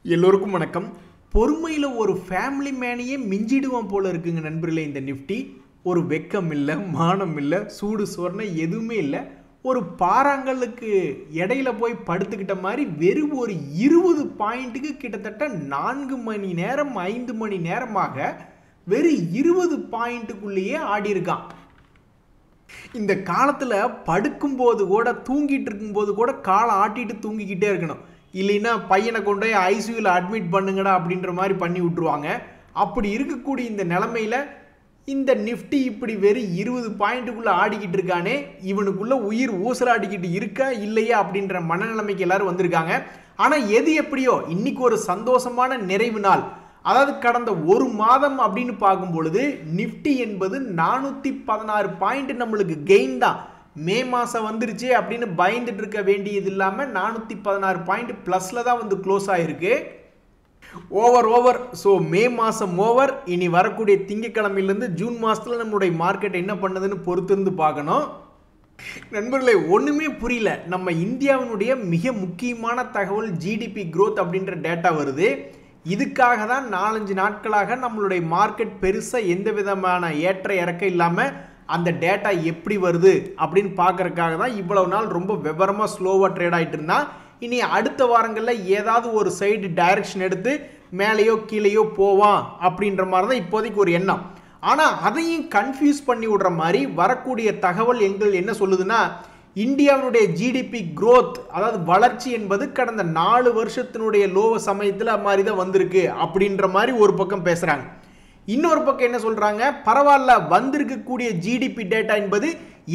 எல்லோருக்கும் வணக்கம். பொறுமையில் ஒரு ஃபேமிலி மேனையே மிஞ்சிடுவான் போல இருக்குங்க நண்பர்களே. இந்த நிஃப்டி ஒரு வெக்கம் இல்லை, மானம் இல்லை, சூடு சொரணை எதுவுமே இல்லை. ஒரு பாறாங்கல்லுக்கு இடையில போய் படுத்துக்கிட்ட மாதிரி வெறும் ஒரு 20 பாயிண்ட்டுக்கு கிட்டத்தட்ட 4 மணி நேரம் 5 மணி நேரமாக வெறும் 20 பாயிண்ட்டுக்குள்ளேயே ஆடி இருக்கான். இந்த காலத்தில் படுக்கும்போது கூட தூங்கிட்டு இருக்கும்போது கூட காலை ஆட்டிட்டு தூங்கிக்கிட்டே இருக்கணும். இல்லைன்னா பையனை கொண்டு போய் ஐசியூவில் அட்மிட் பண்ணுங்கடா அப்படின்ற மாதிரி பண்ணி விட்ருவாங்க. அப்படி இருக்கக்கூடிய இந்த நிலைமையில் இந்த நிஃப்டி இப்படி வெறும் 20 பாயிண்ட்டுக்குள்ளே ஆடிக்கிட்டு இருக்கானே, இவனுக்குள்ள உயிர் ஊசலாடிக்கிட்டு இருக்கா இல்லையா அப்படின்ற மனநிலைமைக்கு எல்லாரும் வந்திருக்காங்க. ஆனால் எது எப்படியோ இன்னைக்கு ஒரு சந்தோஷமான நிறைவு நாள். அதாவது கடந்த ஒரு மாதம் அப்படின்னு பார்க்கும் பொழுது நிஃப்டி என்பது 416 பாயிண்ட் நம்மளுக்கு கெயின் தான். மே மாதம் வந்துருச்சு அப்படின்னு பயந்துட்டு இருக்க வேண்டியது இல்லாமல் 416 பாயிண்ட் ப்ளஸில் தான் வந்து க்ளோஸ் ஆகிருக்கு. ஓவர். ஸோ மே மாதம் ஓவர். இனி வரக்கூடிய திங்கக்கிழமையிலேருந்து ஜூன் மாதத்தில் நம்மளுடைய மார்க்கெட் என்ன பண்ணுதுன்னு பொறுத்திருந்து பார்க்கணும். நண்பர்களே, ஒன்றுமே புரியல. நம்ம இந்தியாவினுடைய மிக முக்கியமான தகவல் ஜிடிபி growth அப்படின்ற டேட்டா வருது. இதுக்காக தான் 4-5 நாட்களாக நம்மளுடைய மார்க்கெட் பெருசாக எந்த விதமான ஏற்ற இறக்க இல்லாமல் அந்த டேட்டா எப்படி வருது அப்படின்னு பார்க்கறதுக்காக தான் இவ்வளவு நாள் ரொம்ப விவரமாக ஸ்லோவாக ட்ரேட் ஆகிட்டு இருந்தால், இனி அடுத்த வாரங்களில் ஏதாவது ஒரு சைடு டைரக்ஷன் எடுத்து மேலேயோ கீழேயோ போவான் அப்படின்ற மாதிரி தான் இப்போதைக்கு ஒரு எண்ணம். ஆனால் அதையும் கன்ஃபியூஸ் பண்ணி விடுற மாதிரி வரக்கூடிய தகவல் எங்கள் என்ன சொல்லுதுன்னா, இந்தியாவுடைய ஜிடிபி growth அதாவது வளர்ச்சி என்பது கடந்த 4 வருஷத்தினுடைய லோவ சமயத்தில் மாதிரி தான் வந்திருக்கு அப்படின்ற மாதிரி ஒரு பக்கம் பேசுகிறாங்க. இன்னொரு பக்கம் என்ன சொல்றாங்க, பரவாயில்ல வந்திருக்கக்கூடிய ஜிடிபி டேட்டா என்பது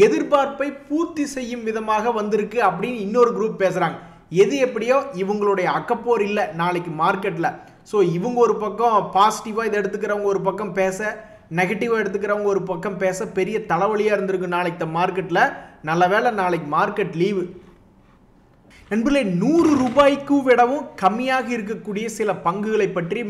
எதிர்பார்ப்பை பூர்த்தி செய்யும் விதமாக வந்திருக்கு அப்படின்னு இன்னொரு குரூப் பேசுறாங்க. எது எப்படியோ இவங்களுடைய அக்கப்போர் இல்லை நாளைக்கு மார்க்கெட்டில். ஸோ இவங்க ஒரு பக்கம் பாசிட்டிவாக இதை எடுத்துக்கிறவங்க ஒரு பக்கம் பேச, நெகட்டிவாக எடுத்துக்கிறவங்க ஒரு பக்கம் பேச பெரிய தலைவலியாக இருந்திருக்கு நாளைக்கு மார்க்கெட்டில். நல்ல வேளை நாளைக்கு மார்க்கெட் லீவு. நண்பர்களே, 100 ரூபாய்க்கு விடவும் கம்மியாக இருக்கக்கூடிய சில பங்குகளை பற்றி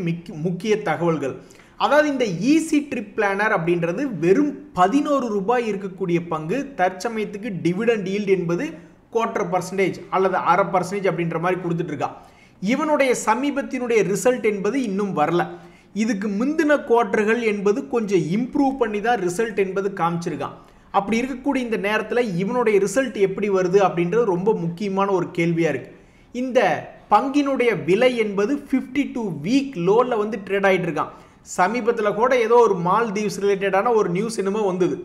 முக்கிய தகவல்கள். அதாவது இந்த ஈஸி ட்ரிப் பிளானர் அப்படின்றது வெறும் 11 ரூபாய் இருக்கக்கூடிய பங்கு தற்சமயத்துக்கு டிவிடெண்ட் ஈல்டு என்பது 1/4% அல்லது 0.5% அப்படின்ற மாதிரி கொடுத்துட்டு இருக்கா. இவனுடைய சமீபத்தினுடைய ரிசல்ட் என்பது இன்னும் வரல. இதுக்கு முந்தின குவார்டர்கள் என்பது கொஞ்சம் இம்ப்ரூவ் பண்ணி தான் ரிசல்ட் என்பது காமிச்சிருக்கான். அப்படி இருக்கக்கூடிய இந்த நேரத்தில் இவனுடைய ரிசல்ட் எப்படி வருது அப்படின்றது ரொம்ப முக்கியமான ஒரு கேள்வியாக இருக்குது. இந்த பங்கினுடைய விலை என்பது 52 வீக் லோவில் வந்து ட்ரேட் ஆகிட்டு இருக்கான். சமீபத்தில் கூட ஏதோ ஒரு மால்தீவ்ஸ் ரிலேட்டடான ஒரு நியூஸ் என்னமோ வந்தது.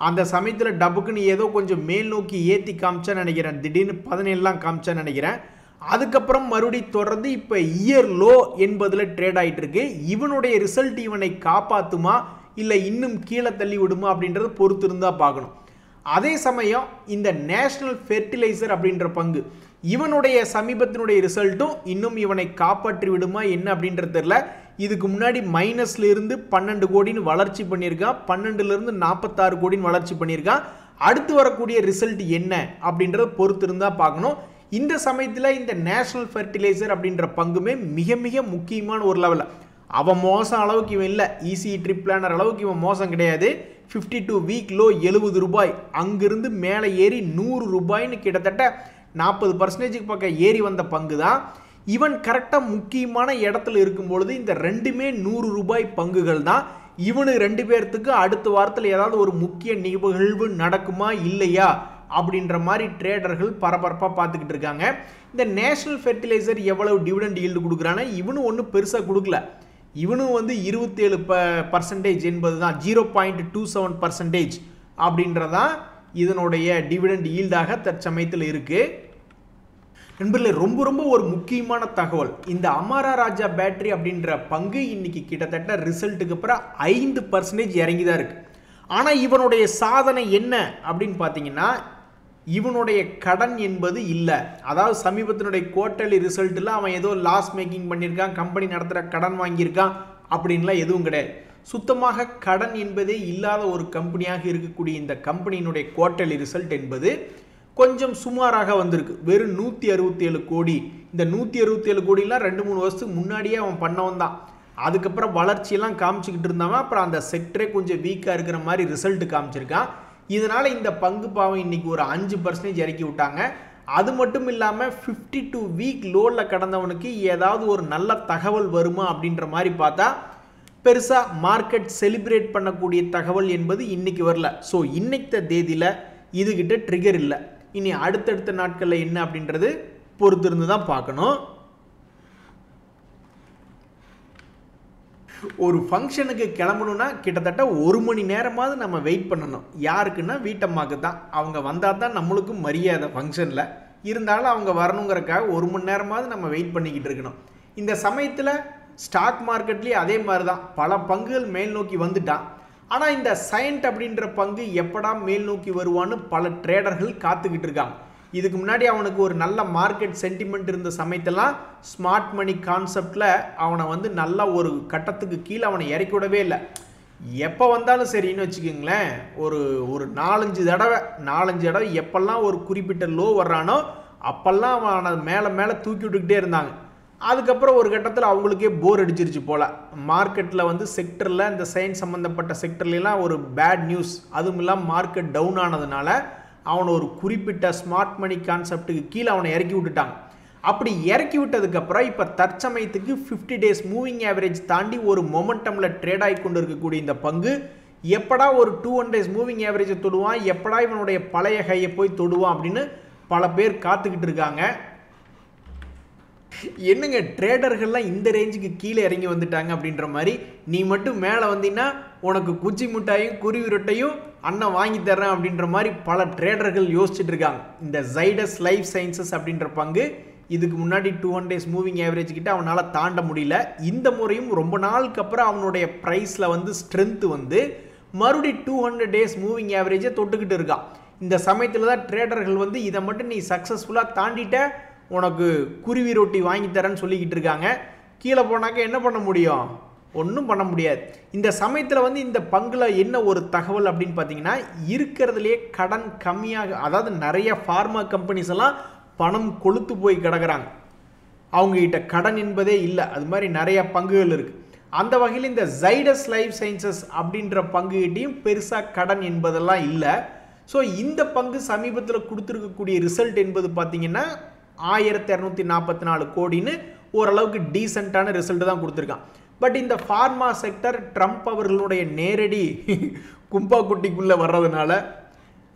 அந்த சமயத்தில் டப்புக்குன்னு ஏதோ கொஞ்சம் மேல் நோக்கி ஏற்றி காமிச்சான்னு நினைக்கிறேன். திடீர்னு 17 காமிச்சான்னு நினைக்கிறேன். அதுக்கப்புறம் மறுபடியும் தொடர்ந்து இப்போ இயர் லோ என்பதில் ட்ரேட் ஆகிட்டு இருக்கு. இவனுடைய ரிசல்ட் இவனை காப்பாற்றுமா இல்லை இன்னும் கீழே தள்ளி விடுமா அப்படின்றத பொறுத்து இருந்தால் பார்க்கணும். அதே சமயம் இந்த நேஷனல் ஃபெர்டிலைசர் அப்படின்ற பங்கு இவனுடைய சமீபத்தினுடைய ரிசல்ட்டும் இன்னும் இவனை காப்பாற்றி விடுமா என்ன அப்படின்றது தெரியல. இதுக்கு முன்னாடி மைனஸ்ல இருந்து 12 கோடின்னு வளர்ச்சி பண்ணியிருக்கான். 12ல இருந்து 46 கோடின்னு வளர்ச்சி பண்ணியிருக்கான். அடுத்து வரக்கூடிய ரிசல்ட் என்ன அப்படின்றத பொறுத்து இருந்தா பார்க்கணும். இந்த சமயத்தில் இந்த நேஷனல் ஃபெர்டிலைசர் அப்படின்ற பங்குமே மிக மிக முக்கியமான ஒரு லெவலில். அவன் மோசம் அளவுக்கு இவன் இல்லை, ஈஸி ட்ரிப் பிளானர் அளவுக்கு இவன் மோசம் கிடையாது. 52 வீக் லோ 70 ரூபாய், அங்கிருந்து மேலே ஏறி 100 ரூபாய்னு கிட்டத்தட்ட 40% பக்கம் ஏறி வந்த பங்கு தான். இவன் கரெக்டாக முக்கியமான இடத்துல இருக்கும்பொழுது இந்த ரெண்டுமே 100 ரூபாய் பங்குகள் தான். இவனு 2 பேர்த்துக்கு அடுத்த வாரத்தில் ஏதாவது ஒரு முக்கிய நிகழ்வு நடக்குமா இல்லையா அப்படின்ற மாதிரி ட்ரேடர்கள் பரபரப்பாக பார்த்துக்கிட்டு இருக்காங்க. இந்த நேஷனல் ஃபெர்டிலைசர் எவ்வளவு டிவிடெண்ட் ஈல்டு கொடுக்குறான்னா இவனும் ஒன்றும் பெருசாக கொடுக்கல. இவனும் வந்து 27% என்பது தான் 0.27% அப்படின்றதான் இதனுடைய டிவிடெண்ட் ஈல்டாக தற்சமயத்தில் இருக்குது. நண்பர்களே, ரொம்ப ஒரு முக்கியமான தகவல். இந்த அமரா ராஜா பேட்டரி அப்படின்ற பங்கு இன்னைக்கு கிட்டத்தட்ட ரிசல்ட்டுக்கு அப்புறம் 5% இறங்கி தான் இருக்கு. ஆனால் இவனுடைய சாதனை என்ன அப்படின்னு பார்த்தீங்கன்னா, இவனுடைய கடன் என்பது இல்லை. அதாவது சமீபத்தினுடைய குவார்டர்லி ரிசல்ட்டில் அவன் ஏதோ லாஸ் மேக்கிங் பண்ணியிருக்கான், கம்பெனி நடத்துகிற கடன் வாங்கியிருக்கான் அப்படின்லாம் எதுவும் கிடையாது. சுத்தமாக கடன் என்பதே இல்லாத ஒரு கம்பெனியாக இருக்கக்கூடிய இந்த கம்பெனியினுடைய குவார்டர்லி ரிசல்ட் என்பது கொஞ்சம் சுமாராக வந்திருக்கு. வெறும் 167 கோடி. இந்த 167 கோடிலாம் 2-3 வருஷத்துக்கு முன்னாடியே அவன் பண்ணவன் தான். அதுக்கப்புறம் வளர்ச்சியெல்லாம் காமிச்சிக்கிட்டு இருந்தவன் அப்புறம் அந்த செக்டரே கொஞ்சம் வீக்காக இருக்கிற மாதிரி ரிசல்ட் காமிச்சிருக்கான். இதனால் இந்த பங்கு பாவம் இன்னைக்கு ஒரு 5% இறக்கி விட்டாங்க. அது மட்டும் இல்லாமல் 52 வீக் லோவில் கடந்தவனுக்கு ஏதாவது ஒரு நல்ல தகவல் வருமா அப்படின்ற மாதிரி பார்த்தா பெருசாக மார்க்கெட் செலிப்ரேட் பண்ணக்கூடிய தகவல் என்பது இன்னைக்கு வரல. ஸோ இன்னைக்கு தேதியில் இதுகிட்ட ட்ரிகர் இல்லை. இனி அடுத்தடுத்த நாட்களில் என்ன அப்படின்றது பொறுத்திருந்து தான் பார்க்கணும். ஒரு ஃபங்க்ஷனுக்கு கிளம்பணும்னா கிட்டத்தட்ட 1 மணி நேரமாவது நம்ம வெயிட் பண்ணணும். யாருக்குன்னா வீட்டம்மாக்கு தான். அவங்க வந்தால் தான் நம்மளுக்கும் மரியாதை ஃபங்க்ஷனில். இருந்தாலும் அவங்க வரணுங்கிறக்காக 1 மணி நேரமாவது நம்ம வெயிட் பண்ணிக்கிட்டு இருக்கணும். இந்த சமயத்தில் ஸ்டாக் மார்க்கெட்லேயே அதே மாதிரி தான் பல பங்குகள் மேல் நோக்கி வந்துட்டான். ஆனால் இந்த சையண்ட் அப்படின்ற பங்கு எப்படா மேல் நோக்கி வருவான்னு பல ட்ரேடர்கள் காத்துக்கிட்டு இருக்காங்க. இதுக்கு முன்னாடி அவனுக்கு ஒரு நல்ல மார்க்கெட் சென்டிமெண்ட் இருந்த சமயத்தெல்லாம் ஸ்மார்ட் மணி கான்செப்டில் அவனை வந்து நல்லா ஒரு கட்டத்துக்கு கீழே அவனை இறக்கி விடவே இல்லை. எப்போ வந்தாலும் சரின்னு வச்சுக்கோங்களேன், ஒரு 4-5 தடவை எப்பெல்லாம் ஒரு குறிப்பிட்ட லோ வர்றானோ அப்பெல்லாம் அவனை மேலே தூக்கி விட்டுக்கிட்டே இருந்தாங்க. அதுக்கப்புறம் ஒரு கட்டத்தில் அவங்களுக்கே போர் அடிச்சிருச்சு போல். மார்க்கெட்டில் வந்து செக்டரில் இந்த சயின்ஸ் சம்மந்தப்பட்ட செக்டர்லாம் ஒரு பேட் நியூஸ், அதுவும் இல்லாமல் மார்க்கெட் டவுன் ஆனதுனால அவனை ஒரு குறிப்பிட்ட ஸ்மார்ட் மணி கான்செப்டுக்கு கீழே அவனை இறக்கி விட்டுட்டாங்க. அப்படி இறக்கி விட்டதுக்கப்புறம் இப்போ தற்சமயத்துக்கு 50 டேஸ் மூவிங் ஆவரேஜ் தாண்டி ஒரு மொமெண்டமில் ட்ரேட் ஆகி கொண்டு இருக்கக்கூடிய இந்த பங்கு எப்படா ஒரு 200 டேஸ் மூவிங் ஆவரேஜை தொடுவான், எப்படா இவனுடைய பழைய ஹையை போய் தொடுவான் அப்படின்னு பல பேர் காத்துக்கிட்டு இருக்காங்க. என்னங்க ட்ரேடர்கள்லாம் இந்த ரேஞ்சுக்கு கீழே இறங்கி வந்துட்டாங்க அப்படின்ற மாதிரி, நீ மட்டும் மேலே வந்தீங்கன்னா உனக்கு குச்சி மிட்டாயும் குருவி ரொட்டையும் அண்ணன் வாங்கி தர்றேன் அப்படின்ற மாதிரி பல ட்ரேடர்கள் யோசிச்சுட்டு இருக்காங்க. இந்த ஜைடஸ் லைஃப் சயின்சஸ் அப்படின்ற பங்கு இதுக்கு முன்னாடி 200 டேஸ் மூவிங் ஆவரேஜ் கிட்ட அவனால் தாண்ட முடியல. இந்த முறையும் ரொம்ப நாளுக்கு அப்புறம் அவனுடைய ப்ரைஸில் வந்து ஸ்ட்ரென்த் வந்து மறுபடி 200 டேஸ் மூவிங் ஆவரேஜை தொட்டுக்கிட்டு இருக்கான். இந்த சமயத்தில் தான் ட்ரேடர்கள் வந்து இதை மட்டும் நீ சக்ஸஸ்ஃபுல்லாக தாண்டிட்ட உனக்கு குருவி ரொட்டி வாங்கி தரேன்னு சொல்லிக்கிட்டு இருக்காங்க. கீழே போனாக்க என்ன பண்ண முடியும்? ஒன்றும் பண்ண முடியாது. இந்த சமயத்தில் வந்து இந்த பங்கில் என்ன ஒரு தகவல் அப்படின்னு பார்த்தீங்கன்னா, இருக்கிறதுலே கடன் கம்மியாக, அதாவது நிறைய ஃபார்மா கம்பெனிஸ் எல்லாம் பணம் கொளுத்து போய் கிடக்குறாங்க. அவங்ககிட்ட கடன் என்பதே இல்லை. அது மாதிரி நிறைய பங்குகள் இருக்குது. அந்த வகையில் இந்த ஜைடஸ் லைஃப் சயின்சஸ் அப்படின்ற பங்குகிட்டையும் பெருசாக கடன் என்பதெல்லாம் இல்லை. ஸோ இந்த பங்கு சமீபத்தில் கொடுத்துருக்கக்கூடிய ரிசல்ட் என்பது பார்த்தீங்கன்னா 1244 கோடின்னு ஓரளவுக்கு டீசெண்டான ரிசல்ட் தான் கொடுத்துருக்கான். பட் இந்த ஃபார்மா செக்டர் ட்ரம்ப் அவர்களுடைய நேரடி கும்பா குட்டிக்குள்ளே வர்றதுனால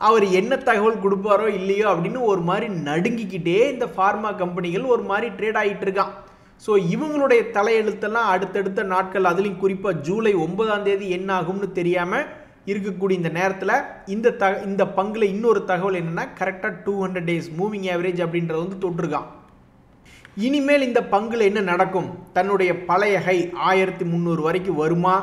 அவர் என்ன தகவல் கொடுப்பாரோ இல்லையோ அப்படின்னு ஒரு மாதிரி நடுங்கிக்கிட்டே இந்த ஃபார்மா கம்பெனிகள் ஒரு மாதிரி ட்ரேட் ஆகிட்டு இருக்கான். ஸோ இவங்களுடைய தலையெழுத்தெல்லாம் அடுத்தடுத்த நாட்கள், அதுலேயும் குறிப்பாக ஜூலை 9ஆம் தேதி என்ன ஆகும்னு தெரியாமல் இருக்கக்கூடிய இந்த நேரத்தில் இந்த பங்குல இன்னொரு தகவல் என்னன்னா, கரெக்டாக 200 டேஸ் மூவிங் ஆவரேஜ் அப்படின்றது வந்து தொட்டிருக்கான். இனிமேல் இந்த பங்குல என்ன நடக்கும்? தன்னுடைய பழைய ஹை 1300 வரைக்கும் வருமா,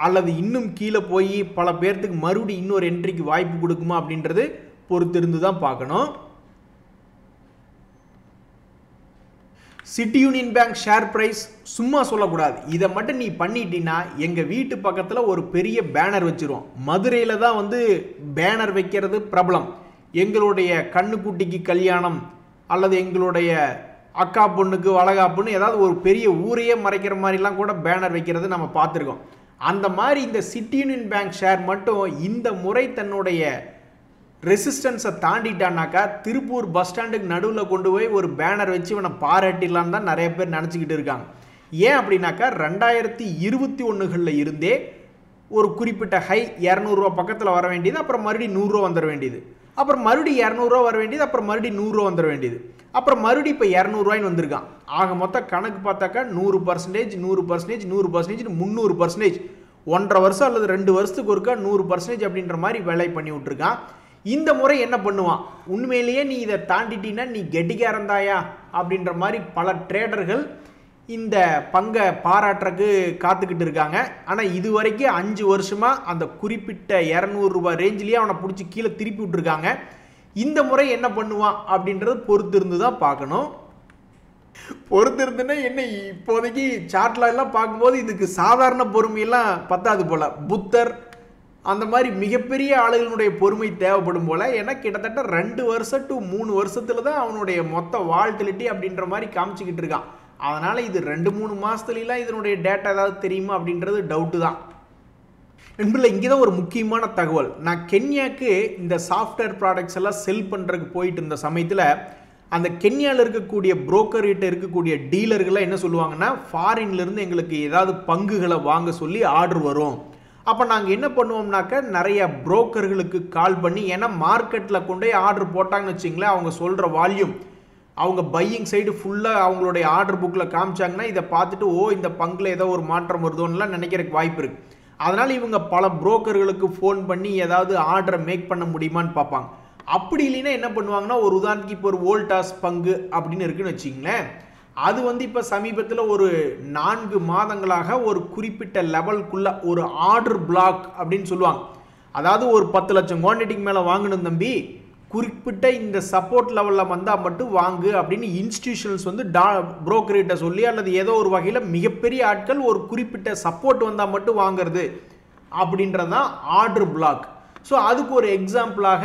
அல்லது இன்னும் கீழே போய் பல பேர்த்துக்கு மறுபடியும் இன்னொரு என்ட்ரிக்கு வாய்ப்பு கொடுக்குமா அப்படின்றது பொறுத்திருந்து தான் பார்க்கணும். City union bank share price சும்மா சொல்லக்கூடாது. இதை மட்டும் நீ பண்ணிட்டீன்னா எங்கள் வீட்டு பக்கத்தில் ஒரு பெரிய பேனர் வச்சிருவோம். மதுரையில் தான் வந்து பேனர் வைக்கிறது பிரபலம். எங்களுடைய கண்ணுக்குட்டிக்கு கல்யாணம் அல்லது எங்களுடைய அக்கா பொண்ணுக்கு வளகாப்புன்னு ஏதாவது ஒரு பெரிய ஊரையே மறைக்கிற மாதிரிலாம் கூட பேனர் வைக்கிறது நம்ம பார்த்துருக்கோம். அந்த மாதிரி இந்த சிட்டி யூனியன் பேங்க் ஷேர் மட்டும் இந்த முறை தன்னுடைய ரெசிஸ்டன்ஸை தாண்டிட்டானாக்கா திருப்பூர் பஸ் ஸ்டாண்டுக்கு நடுவில் கொண்டு போய் ஒரு பேனர் வச்சு இவனை பாராட்டிடலான்னு தான் நிறைய பேர் நினச்சிக்கிட்டு இருக்காங்க. ஏன் அப்படின்னாக்கா 2021களில் இருந்தே ஒரு குறிப்பிட்ட ஹை 200 ரூபா பக்கத்தில் வர வேண்டியது, அப்புறம் மறுபடியும் 100 ரூபா வந்துட வேண்டியது, அப்புறம் மறுபடியும் 200 ரூபா வர வேண்டியது, அப்புறம் மறுபடியும் 100 ரூபா வந்துட வேண்டியது, அப்புறம் மறுபடியும் இப்போ 200 ரூபாய்ன்னு வந்திருக்கான். ஆக மொத்தம் கணக்கு பார்த்தாக்கா 100%, 100%, 100%, 300%, 1.5 வருஷம் அல்லது 2 வருஷத்துக்கு ஒருக்கா 100% அப்படின்ற மாதிரி வேலை பண்ணி விட்டுருக்கான். இந்த முறை என்ன பண்ணுவான்? உண்மையிலேயே நீ இதை தாண்டிட்டீன்னா நீ கெட்டிக்காரந்தாயா அப்படின்ற மாதிரி பல ட்ரேடர்கள் இந்த பங்கை பாராட்டுறக்கு காத்துக்கிட்டு இருக்காங்க. ஆனால் இது வரைக்கும் 5 வருஷமாக அந்த குறிப்பிட்ட 200 ரூபாய் ரேஞ்சிலேயே அவனை பிடிச்சி கீழே திருப்பி விட்டுருக்காங்க. இந்த முறை என்ன பண்ணுவான் அப்படின்றது பொறுத்திருந்து தான் பார்க்கணும். பொறுத்திருந்துன்னா என்ன, இப்போதைக்கு சார்ட்ல எல்லாம் பார்க்கும்போது இதுக்கு சாதாரண பொறுமையெல்லாம் பத்தாது போல. புத்தர் அந்த மாதிரி மிகப்பெரிய ஆளுகளுடைய பொறுமை தேவைப்படும் போல. ஏன்னா கிட்டத்தட்ட 2 வருஷம் to 3 வருஷத்துல தான் அவனுடைய மொத்த வால்டிலிட்டி அப்படின்ற மாதிரி காமிச்சிக்கிட்டு இருக்கான். அதனால இது 2-3 மாசத்துலாம் இதனுடைய டேட்டா ஏதாவது தெரியுமா அப்படின்றது டவுட்டு தான். நண்பர்களே, இங்கே தான் ஒரு முக்கியமான தகவல். நான் கென்யாவுக்கு இந்த சாஃப்ட்வேர் ப்ராடக்ட்ஸ் எல்லாம் செல் பண்ணுறதுக்கு போயிட்டு இருந்த சமயத்தில் அந்த கென்யாவில் இருக்கக்கூடிய புரோக்கர்கிட்ட இருக்கக்கூடிய டீலர்களை என்ன சொல்லுவாங்கன்னா, ஃபாரின்லேருந்து எங்களுக்கு ஏதாவது பங்குகளை வாங்க சொல்லி ஆர்டர் வரும். அப்போ நாங்கள் என்ன பண்ணுவோம்னாக்க நிறைய புரோக்கர்களுக்கு கால் பண்ணி, ஏன்னா மார்க்கெட்டில் கொண்டு போய் ஆர்டர் போட்டாங்கன்னு வச்சிங்களேன், அவங்க சொல்கிற வால்யூம் அவங்க பையிங் சைடு ஃபுல்லாக அவங்களுடைய ஆர்டர் புக்கில் காமிச்சாங்கன்னா இதை பார்த்துட்டு இந்த பங்கில் ஏதோ ஒரு மாற்றம் வருதோன்னெலாம் நினைக்கிறதுக்கு வாய்ப்பு இருக்குது. அதனால் இவங்க பல புரோக்கர்களுக்கு ஃபோன் பண்ணி ஏதாவது ஆர்டரை மேக் பண்ண முடியுமான்னு பார்ப்பாங்க. அப்படி இல்லைன்னா என்ன பண்ணுவாங்கன்னா, ஒரு உதாரணத்துக்கு இப்போ ஒரு வோல்டாஸ் பங்கு அப்படின்னு இருக்குன்னு வச்சிங்களேன், அது இப்போ சமீபத்தில் ஒரு 4 மாதங்களாக ஒரு குறிப்பிட்ட லெவலுக்குள்ள ஒரு ஆர்டர் பிளாக் அப்படின்னு சொல்லுவாங்க. அதாவது ஒரு 10 லட்சம் குவான்டிட்டிக்கு மேலே வாங்கணும் தம்பி, குறிப்பிட்ட இந்த சப்போர்ட் லெவலில் வந்தால் மட்டும் வாங்கு அப்படின்னு இன்ஸ்டிடியூஷன்ஸ் புரோக்கர்கிட்ட சொல்லி அல்லது ஏதோ ஒரு வகையில் மிகப்பெரிய ஆட்கள் ஒரு குறிப்பிட்ட சப்போர்ட் வந்தால் மட்டும் வாங்கிறது அப்படின்றது தான் ஆர்டர் பிளாக். ஸோ அதுக்கு ஒரு எக்ஸாம்பிளாக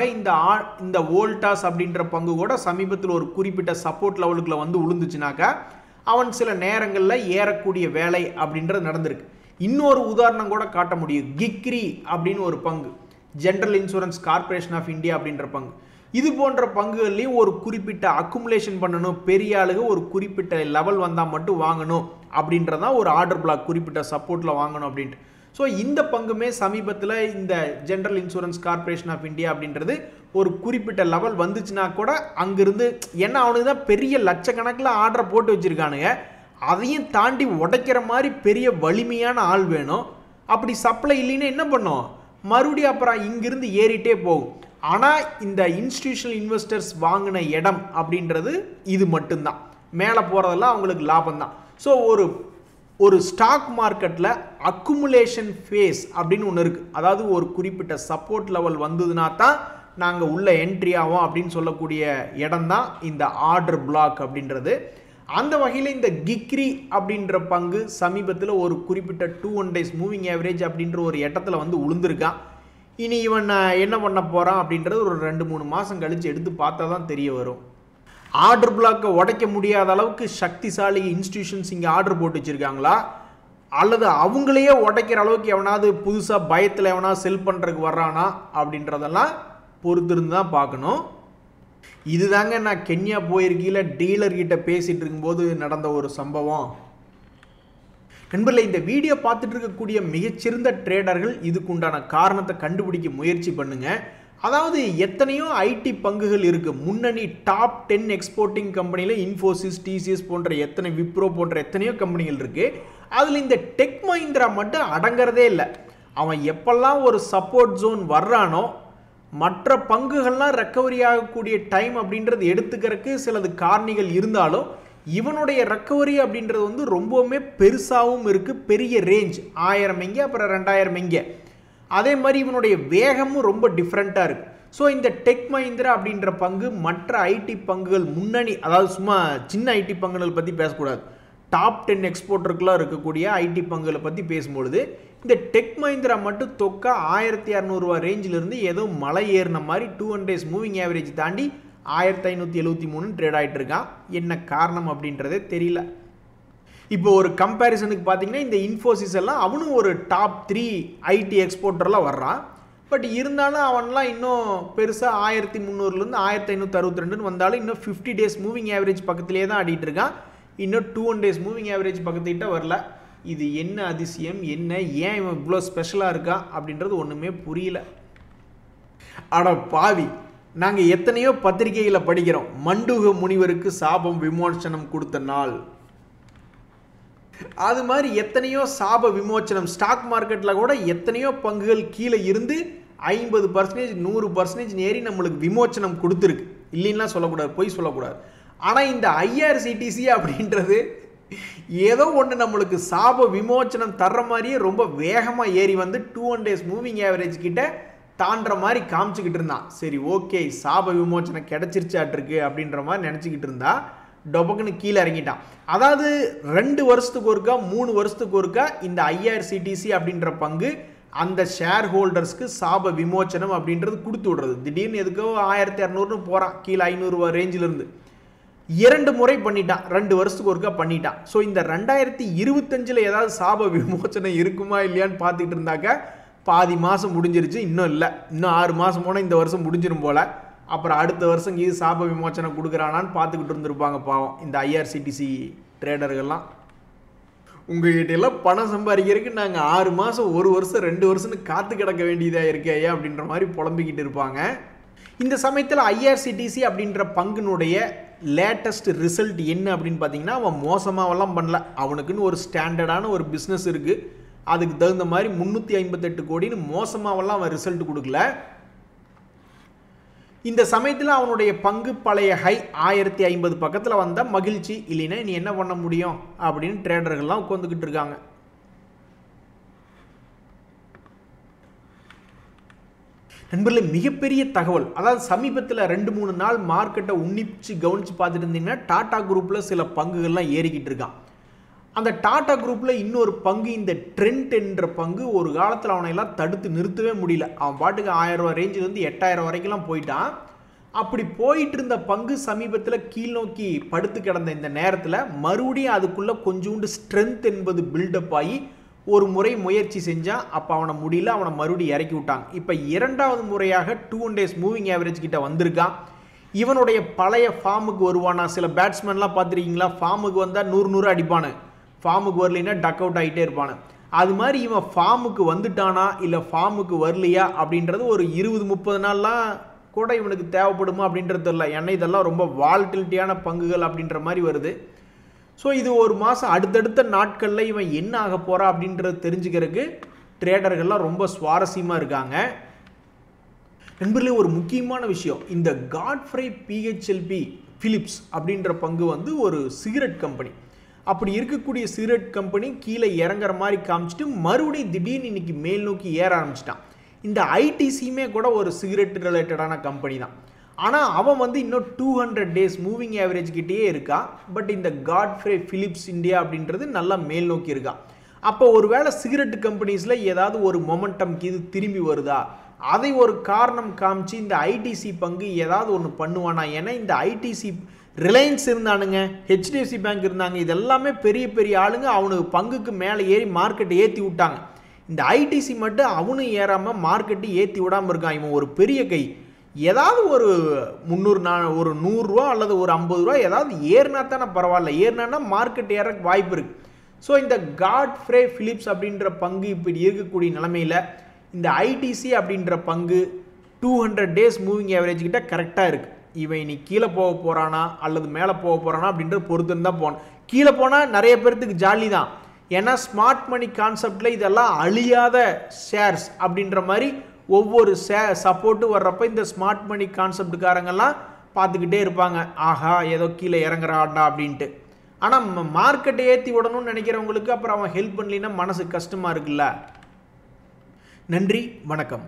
இந்த வோல்டாஸ் அப்படின்ற பங்கு கூட சமீபத்தில் ஒரு குறிப்பிட்ட சப்போர்ட் லெவலுக்குள்ள விழுந்துச்சுனாக்கா அவன் சில நேரங்களில் ஏறக்கூடிய வேலை அப்படின்றது நடந்திருக்கு. இன்னொரு உதாரணம் கூட காட்ட முடியும். கிக்ரி அப்படின்னு ஒரு பங்கு, general insurance corporation of India அப்படின்ற பங்கு. இது போன்ற பங்குகள்லையும் ஒரு குறிப்பிட்ட அக்குமுலேஷன் பண்ணணும், பெரிய ஆளுக ஒரு குறிப்பிட்ட லெவல் வந்தால் மட்டும் வாங்கணும் அப்படின்றதான் ஒரு ஆர்டர் பிளாக், குறிப்பிட்ட சப்போர்ட்டில் வாங்கணும் அப்படின்ட்டு. ஸோ இந்த பங்குமே சமீபத்தில் இந்த general insurance corporation of India அப்படின்றது ஒரு குறிப்பிட்ட லெவல் வந்துச்சுன்னா கூட அங்கிருந்து, ஏன்னா அவனுக்கு தான் பெரிய லட்சக்கணக்கில் ஆர்டரை போட்டு வச்சுருக்கானுங்க, அதையும் தாண்டி உடைக்கிற மாதிரி பெரிய வலிமையான ஆள் வேணும். அப்படி சப்ளை இல்லைன்னு என்ன பண்ணும், மறுபடியும் அப்புறம் இங்கிருந்து ஏறிட்டே போகும். ஆனால் இந்த இன்ஸ்டிடியூஷனல் இன்வெஸ்டர்ஸ் வாங்கின இடம் அப்படின்றது இது மட்டும்தான், மேலே போகிறதெல்லாம் அவங்களுக்கு லாபம் தான். ஸோ ஒரு ஸ்டாக் மார்க்கெட்டில் அக்குமுலேஷன் ஃபேஸ் அப்படின்னு ஒன்று இருக்குது. அதாவது ஒரு குறிப்பிட்ட சப்போர்ட் லெவல் வந்ததுன்னா தான் நாங்கள் உள்ள என்ட்ரி ஆகும் அப்படின்னு சொல்லக்கூடிய இடம் தான் இந்த ஆர்டர் பிளாக் அப்படின்றது. அந்த வகையில் இந்த கிக்ரி அப்படின்ற பங்கு சமீபத்தில் ஒரு குறிப்பிட்ட 200 days மூவிங் ஆவரேஜ் அப்படின்ற ஒரு இடத்துல உளுந்திருக்கான். இனி இவன் என்ன பண்ண போகிறான் அப்படின்றது ஒரு 2-3 மாதம் கழித்து எடுத்து பார்த்தா தான் தெரிய வரும். ஆர்டர் பிளாக்கை உடைக்க முடியாத அளவுக்கு சக்திசாலி இன்ஸ்டிடியூஷன்ஸ் இங்கே ஆர்டர் போட்டு வச்சுருக்காங்களா, அல்லது அவங்களையே உடைக்கிற அளவுக்கு எவனாவது புதுசாக பயத்தில் எவனாவது செல் பண்ணுறதுக்கு வர்றானா அப்படின்றதெல்லாம் பொறுத்திருந்து தான் பார்க்கணும். இதுதாங்க நான் கென்யா போயிருக்கீல டீலர்கிட்ட பேசிகிட்டு இருக்கும்போது நடந்த ஒரு சம்பவம். நண்பர்களே, இந்த வீடியோ பார்த்துட்டு இருக்கக்கூடிய மிகச்சிறந்த ட்ரேடர்கள் இதுக்கு உண்டான காரணத்தை கண்டுபிடிக்க முயற்சி பண்ணுங்க. அதாவது எத்தனையோ ஐடி பங்குகள் இருக்குது, முன்னணி டாப் 10 எக்ஸ்போர்ட்டிங் கம்பெனியில் இன்ஃபோசிஸ், டிசிஎஸ் போன்ற எத்தனை, விப்ரோ போன்ற எத்தனையோ கம்பெனிகள் இருக்குது. அதில் இந்த டெக் மஹிந்திரா மட்டும் அடங்கிறதே இல்லை. அவன் எப்பெல்லாம் ஒரு சப்போர்ட் ஜோன் வர்றானோ மற்ற பங்குகள்லாம் ரெக்கவரி ஆகக்கூடிய டைம் அப்படின்றது எடுத்துக்கிறதுக்கு சிலது காரணிகள் இருந்தாலும் இவனுடைய ரெக்கவரி அப்படின்றது ரொம்பவுமே பெருசாகவும் இருக்குது. பெரிய ரேஞ்ச் 1000 எங்கே அப்புறம் 2000 எங்கே, அதே மாதிரி இவனுடைய வேகமும் ரொம்ப டிஃப்ரெண்ட்டாக இருக்குது. ஸோ இந்த டெக் மஹிந்திரா அப்படின்ற பங்கு மற்ற ஐடி பங்குகள் முன்னணி, அதாவது சும்மா சின்ன ஐடி பங்குகள் பற்றி பேசக்கூடாது, டாப் 10 எக்ஸ்போர்ட்டருக்குலாம் இருக்கக்கூடிய ஐடி பங்குகளை பற்றி பேசும்பொழுது இந்த டெக் மஹிந்திரா மட்டும் தொக்கா 1200 ரூபா ரேஞ்சிலிருந்து ஏதோ மலை ஏறின மாதிரி 200 days மூவிங் ஆவரேஜ் தாண்டி 1573 ட்ரேட் ஆகிட்டு இருக்கான். என்ன காரணம் அப்படின்றதே தெரியல. இப்போ ஒரு கம்பேரிசனுக்கு பார்த்தீங்கன்னா இந்த இன்ஃபோசிஸ் எல்லாம் அவனும் ஒரு டாப் 3 ஐடி எக்ஸ்போர்ட்டர்லாம் வர்றான். பட் இருந்தாலும் அவன்லாம் இன்னும் பெருசாக 1300லேருந்து 1562 வந்தாலும் இன்னும் 50 days மூவிங் ஆவரேஜ் பக்கத்துலேயே தான் ஆடிட்டு இருக்கான். இன்னும் 200 days மூவிங் ஆவரேஜ் பக்கத்துக்கிட்ட வரல. இது என்ன அதிசயம், என்ன ஏன் இவன் இவ்வளோ ஸ்பெஷலாக இருக்கான் அப்படின்றது ஒன்றுமே புரியல. அட பாவி, நாங்கள் எத்தனையோ பத்திரிகைகளை படிக்கிறோம், மண்டூக முனிவருக்கு சாபம் விமோசனம் கொடுத்த நாள், அது மாதிரி எத்தனையோ சாப விமோச்சனம். ஸ்டாக் மார்க்கெட்டில் கூட எத்தனையோ பங்குகள் கீழே இருந்து 50%, 100% ஏறி நம்மளுக்கு விமோச்சனம் கொடுத்துருக்கு. இல்லைன்னா சொல்லக்கூடாது, பொய் சொல்லக்கூடாது. ஆனால் இந்த ஐஆர்சிடிசி அப்படின்றது ஏதோ ஒன்று நம்மளுக்கு சாப விமோச்சனம் தர்ற மாதிரியே ரொம்ப வேகமாக ஏறி 200 days மூவிங் ஆவரேஜ் கிட்ட தாண்டுற மாதிரி காமிச்சிக்கிட்டு இருந்தான். சரி, ஓகே, சாப விமோச்சனம் கிடைச்சிருச்சாட்டிருக்கு அப்படின்ற மாதிரி நினச்சிக்கிட்டு இருந்தா டொபக்குன்னு கீழே இறங்கிட்டான். அதாவது 2 வருஷத்துக்கு ஒருக்கா 3 வருஷத்துக்கு ஒருக்கா இந்த ஐஆர்சிடிசி அப்படின்ற பங்கு அந்த ஷேர் ஹோல்டர்ஸ்க்கு சாப விமோச்சனம் அப்படின்றது கொடுத்து விடுறது. திடீர்னு எதுக்கோ 1200 போகிறான், கீழே 500 ரூபா ரேஞ்சிலிருந்து 2 முறை பண்ணிட்டான், 2 வருஷத்துக்கு ஒருக்கா பண்ணிட்டான். ஸோ இந்த 2025 ஏதாவது சாப விமோச்சனம் இருக்குமா இல்லையான்னு பார்த்துக்கிட்டு இருந்தாக்க பாதி மாதம் முடிஞ்சிருச்சு, இன்னும் இல்லை, இன்னும் 6 மாதம் போனால் இந்த வருஷம் முடிஞ்சிடும் போல். அப்புறம் அடுத்த வருஷம் இது சாப விமோச்சனம் கொடுக்குறானான்னு பார்த்துக்கிட்டு இருந்திருப்பாங்க பாவம் இந்த ஐஆர்சிடிசி ட்ரேடர்கள்லாம். உங்ககிட்ட எல்லாம் பணம் சம்பாதிக்கிறதுக்கு நாங்கள் 6 மாதம் 1 வருஷம் 2 வருஷம்னு காத்து கிடக்க வேண்டியதாக இருக்கே அப்படின்ற மாதிரி புலம்பிக்கிட்டு இருப்பாங்க. இந்த சமயத்தில் ஐஆர்சிடிசி அப்படின்ற பங்குனுடைய லேட்டஸ்ட் ரிசல்ட் என்ன அப்படின்னு பார்த்தீங்கன்னா, அவன் மோசமாகலாம் பண்ணல. அவனுக்குன்னு ஒரு ஸ்டாண்டர்டான ஒரு பிஸ்னஸ் இருக்குது. அதுக்கு தகுந்த மாதிரி 358 கோடின்னு மோசமாகலாம் அவன் ரிசல்ட் கொடுக்கல. இந்த சமயத்தில் அவனுடைய பங்கு பழைய ஹை 1050 பக்கத்தில் வந்தால் மகிழ்ச்சி, இல்லைன்னா நீ என்ன பண்ண முடியும் அப்படின்னு ட்ரேடர்கள்லாம் உட்காந்துக்கிட்டு இருக்காங்க. நண்பர்களே, மிகப்பெரிய தகவல். அதாவது சமீபத்தில் 2-3 நாள் மார்க்கெட்டை உன்னிச்சு கவனித்து பார்த்துட்டு இருந்தீங்கன்னா, டாடா குரூப்பில் சில பங்குகள்லாம் ஏறிக்கிட்டு இருக்கான். அந்த டாடா குரூப்பில் இன்னொரு பங்கு இந்த ட்ரெண்ட் என்ற பங்கு ஒரு காலத்தில் அவனையெல்லாம் தடுத்து நிறுத்தவே முடியல. அவன் பாட்டுக்கு 1000 ரூபா ரேஞ்சிலேருந்து 8000 வரைக்கும்லாம் போயிட்டான். அப்படி போயிட்டு இருந்த பங்கு சமீபத்தில் கீழ் நோக்கி படுத்து கிடந்த இந்த நேரத்தில் மறுபடியும் அதுக்குள்ளே கொஞ்சோண்டு ஸ்ட்ரென்த் என்பது பில்டப் ஆகி ஒரு முறை முயற்சி செஞ்சான். அப்போ அவனை முடியல, அவனை மறுபடியும் இறக்கி விட்டாங்க. இப்போ 2வது முறையாக 2 days மூவிங் ஆவரேஜ் கிட்ட வந்திருக்கான். இவனுடைய பழைய ஃபார்முக்கு வருவானா? சில பேட்ஸ்மேன்லாம் பார்த்துருக்கீங்களா, ஃபார்முக்கு வந்தால் 100 அடிப்பானு, ஃபார்முக்கு வரலைன்னா டக் அவுட் ஆகிட்டே இருப்பானு. அது மாதிரி இவன் ஃபார்முக்கு வந்துட்டானா இல்லை ஃபார்முக்கு வரலையா அப்படின்றது ஒரு 20-30 நாள்லாம் கூட இவனுக்கு தேவைப்படுமா அப்படின்றது இல்லை. ஏன்னா இதெல்லாம் ரொம்ப வால்டிலிட்டியான பங்குகள் அப்படின்ற மாதிரி வருது. ஸோ இது ஒரு மாதம் அடுத்தடுத்த நாட்களில் இவன் என்ன ஆக போகிறா அப்படின்றது தெரிஞ்சுக்கிறதுக்கு ட்ரேடர்கள்லாம் ரொம்ப சுவாரஸ்யமாக இருக்காங்க. நண்பர்களே, ஒரு முக்கியமான விஷயம், இந்த காட்ஃப்ரே பிஹெச்எல்பி பிலிப்ஸ் அப்படின்ற பங்கு வந்து ஒரு சிகரெட் கம்பெனி. அப்படி இருக்கக்கூடிய சிகரெட் கம்பெனி கீழே இறங்குற மாதிரி காமிச்சிட்டு மறுபடியும் திடீர்னு இன்னைக்கு மேல் நோக்கி ஏற ஆரம்பிச்சிட்டான். இந்த ஐடிசியுமே கூட ஒரு சிகரெட் ரிலேட்டடான கம்பெனி தான். ஆனால் அவன் வந்து இன்னும் 200 days மூவிங் ஆவரேஜ் கிட்டேயே இருக்கான். பட் இந்த காட்ஃப்ரே பிலிப்ஸ் இந்தியா அப்படின்றது நல்லா மேல் நோக்கி இருக்கான். அப்போ ஒருவேளை சிகரெட் கம்பெனிஸில் ஏதாவது ஒரு மொமெண்டம் இது திரும்பி வருதா, அதை ஒரு காரணம் காமிச்சு இந்த ஐடிசி பங்கு ஏதாவது ஒன்று பண்ணுவானா? ஏன்னா இந்த ஐடிசி ரிலையன்ஸ் இருந்தானுங்க, ஹெச்டிஎஃப்சி பேங்க் இருந்தாங்க, இதெல்லாமே பெரிய பெரிய ஆளுங்க அவனுக்கு பங்குக்கு மேலே ஏறி மார்க்கெட்டை ஏற்றி விட்டாங்க. இந்த ஐடிசி மட்டும் அவனும் ஏறாமல் மார்க்கெட்டு ஏற்றி விடாமல் இருக்கான். இவன் ஒரு பெரிய கை. ஏதாவது ஒரு 300 ஒரு 100 ரூபா அல்லது ஒரு 50 ரூபா ஏதாவது ஏறினா தானே பரவாயில்ல, ஏறினா மார்க்கெட் ஏற வாய்ப்பு இருக்குது. ஸோ இந்த காட்ஃப்ரே பிலிப்ஸ் அப்படின்ற பங்கு இப்படி இருக்கக்கூடிய நிலைமையில் இந்த ஐடிசி அப்படின்ற பங்கு 200 days மூவிங் ஆவரேஜ் கிட்ட கரெக்டாக இருக்குது. இவன் இனி கீழே போக போகிறானா அல்லது மேலே போக போகிறானா அப்படின்ற பொறுத்து தான் போகணும். கீழே போனால் நிறைய பேர்த்துக்கு ஜாலி தான். ஏன்னா ஸ்மார்ட் மணி கான்செப்டில் இதெல்லாம் அழியாத ஷேர்ஸ் அப்படின்ற மாதிரி ஒவ்வொரு சப்போர்ட்டு வர்றப்ப இந்த ஸ்மார்ட் மணி கான்செப்டுக்காரங்கெல்லாம் பார்த்துக்கிட்டே இருப்பாங்க, ஆஹா ஏதோ கீழே இறங்குறாடா அப்படின்ட்டு. ஆனால் மார்க்கெட்டை ஏற்றி விடணும்னு நினைக்கிறவங்களுக்கு அப்புறம் அவன் ஹெல்ப் பண்ணலின்னா மனசு கஷ்டமாக இருக்குல்ல. நன்றி, வணக்கம்.